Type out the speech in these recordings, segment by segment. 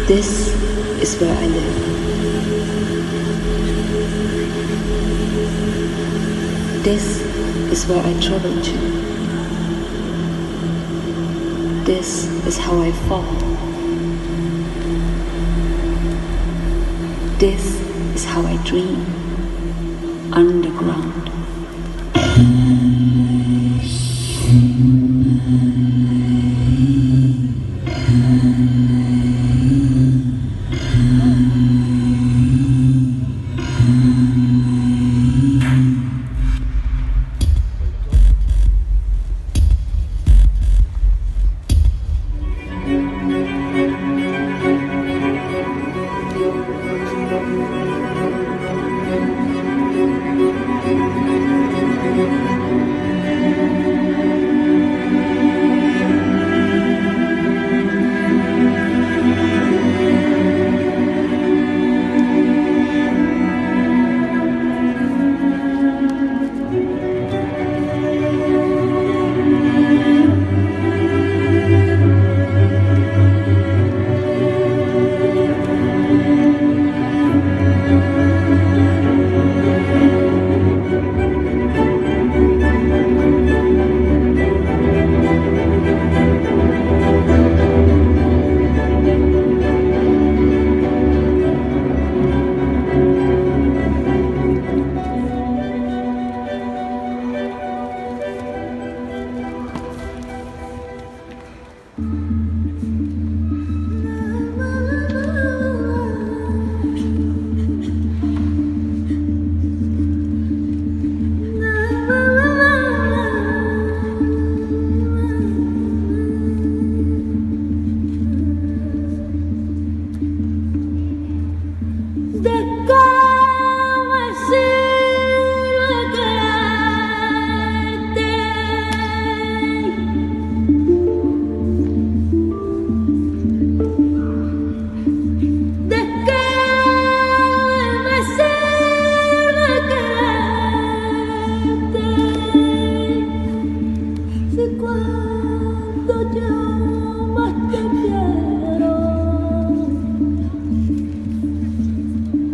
This is where I live. This is where I travel to. This is how I fall. This is how I dream. Underground.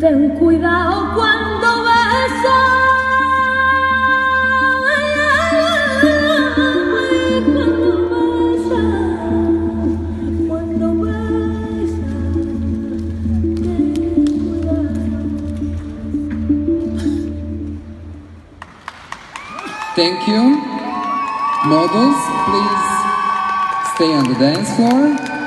Ten cuidado cuando besas, cuando besas, ten cuidado. Thank you. Models, please stay on the dance floor.